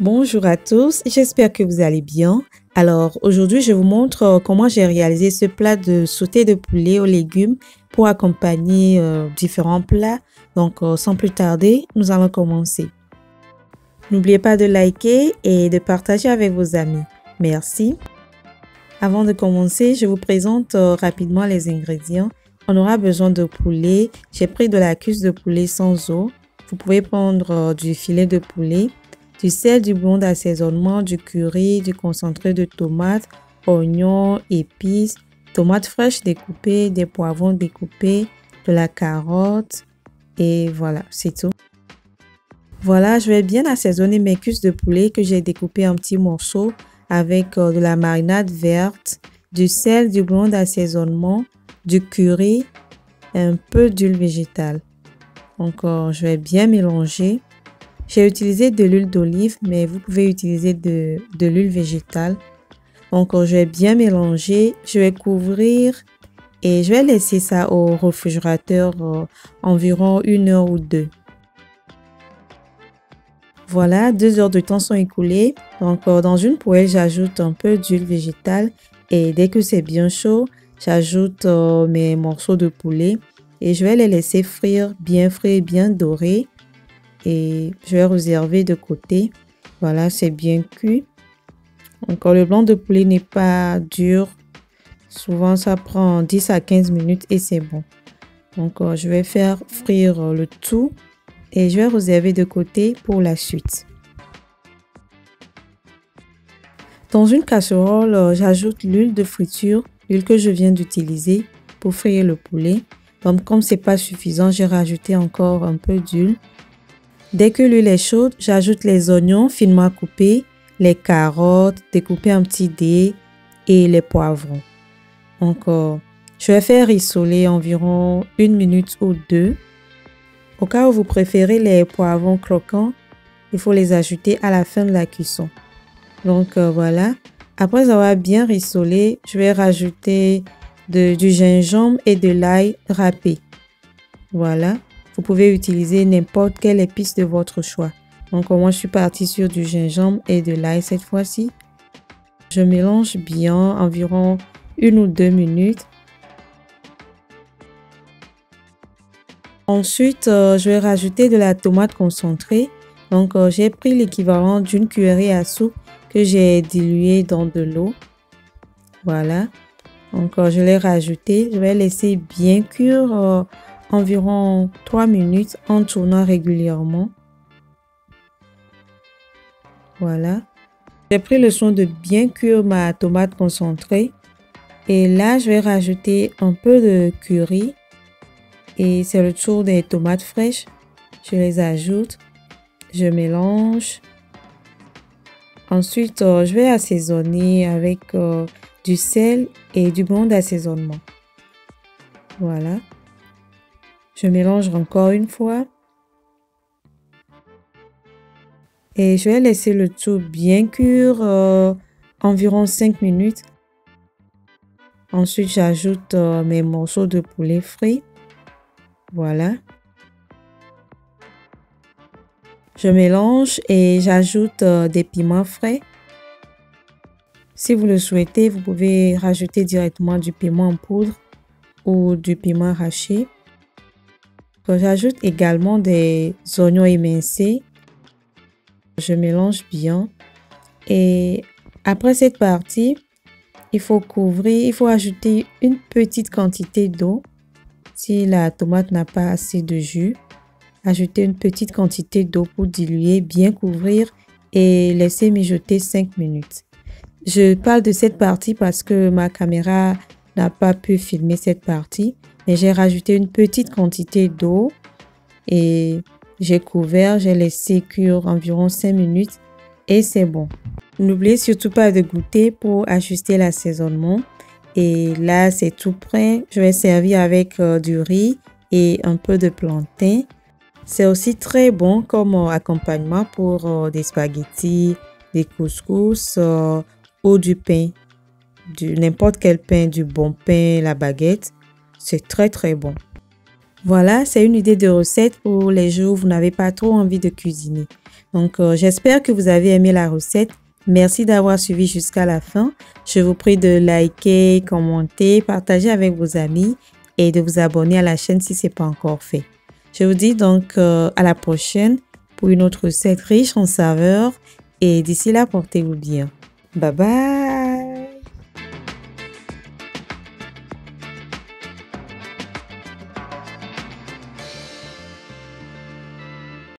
Bonjour à tous, j'espère que vous allez bien. Alors aujourd'hui, je vous montre comment j'ai réalisé ce plat de sauté de poulet aux légumes pour accompagner différents plats. Donc sans plus tarder, nous allons commencer. N'oubliez pas de liker et de partager avec vos amis. Merci. Avant de commencer, je vous présente rapidement les ingrédients. On aura besoin de poulet. J'ai pris de la cuisse de poulet sans eau. Vous pouvez prendre du filet de poulet, du sel, du bouillon d'assaisonnement, du curry, du concentré de tomates, oignons, épices, tomates fraîches découpées, des poivrons découpés, de la carotte et voilà, c'est tout. Voilà, je vais bien assaisonner mes cuisses de poulet que j'ai découpées en petits morceaux avec de la marinade verte, du sel, du bouillon d'assaisonnement, du curry et un peu d'huile végétale. Donc, je vais bien mélanger. J'ai utilisé de l'huile d'olive, mais vous pouvez utiliser de l'huile végétale. Donc, je vais bien mélanger. Je vais couvrir et je vais laisser ça au réfrigérateur environ 1 heure ou 2. Voilà, 2 heures de temps sont écoulées. Donc, dans une poêle, j'ajoute un peu d'huile végétale et dès que c'est bien chaud, j'ajoute mes morceaux de poulet et je vais les laisser frire, bien dorés. Et je vais réserver de côté. Voilà, c'est bien cuit. Encore le blanc de poulet n'est pas dur. Souvent, ça prend 10 à 15 minutes et c'est bon. Donc, je vais faire frire le tout et je vais réserver de côté pour la suite. Dans une casserole, j'ajoute l'huile de friture, l'huile que je viens d'utiliser pour frire le poulet. Donc, comme c'est pas suffisant, j'ai rajouté encore un peu d'huile. Dès que l'huile est chaude, j'ajoute les oignons finement coupés, les carottes découpées en petits dés et les poivrons. Donc, je vais faire rissoler environ 1 minute ou 2. Au cas où vous préférez les poivrons croquants, il faut les ajouter à la fin de la cuisson. Donc, voilà. Après avoir bien rissolé, je vais rajouter du gingembre et de l'ail râpé. Voilà. Vous pouvez utiliser n'importe quelle épice de votre choix. Donc, moi, je suis partie sur du gingembre et de l'ail cette fois-ci. Je mélange bien environ 1 ou 2 minutes. Ensuite, je vais rajouter de la tomate concentrée. Donc, j'ai pris l'équivalent d'une cuillerée à soupe que j'ai diluée dans de l'eau. Voilà. Donc, je l'ai rajouté. Je vais laisser bien cuire environ 3 minutes en tournant régulièrement. Voilà. J'ai pris le soin de bien cuire ma tomate concentrée. Et là, je vais rajouter un peu de curry. Et c'est le tour des tomates fraîches. Je les ajoute. Je mélange. Ensuite, je vais assaisonner avec du sel et du bouillon d'assaisonnement. Voilà. Je mélange encore une fois. Et je vais laisser le tout bien cuire environ 5 minutes. Ensuite, j'ajoute mes morceaux de poulet frit. Voilà. Je mélange et j'ajoute des piments frais. Si vous le souhaitez, vous pouvez rajouter directement du piment en poudre ou du piment arraché. J'ajoute également des oignons émincés. Je mélange bien. Et après cette partie, il faut couvrir, il faut ajouter une petite quantité d'eau. Si la tomate n'a pas assez de jus, ajoutez une petite quantité d'eau pour diluer, bien couvrir et laisser mijoter 5 minutes. Je parle de cette partie parce que ma caméra n'a pas pu filmer cette partie. Mais j'ai rajouté une petite quantité d'eau et j'ai couvert, j'ai laissé cuire environ 5 minutes et c'est bon. N'oubliez surtout pas de goûter pour ajuster l'assaisonnement. Et là, c'est tout prêt. Je vais servir avec du riz et un peu de plantain. C'est aussi très bon comme accompagnement pour des spaghettis, des couscous ou du pain. N'importe quel pain, du bon pain, la baguette. C'est très bon. Voilà, c'est une idée de recette pour les jours où vous n'avez pas trop envie de cuisiner. Donc, j'espère que vous avez aimé la recette. Merci d'avoir suivi jusqu'à la fin. Je vous prie de liker, commenter, partager avec vos amis et de vous abonner à la chaîne si ce n'est pas encore fait. Je vous dis donc à la prochaine pour une autre recette riche en saveurs et d'ici là, portez-vous bien. Bye bye!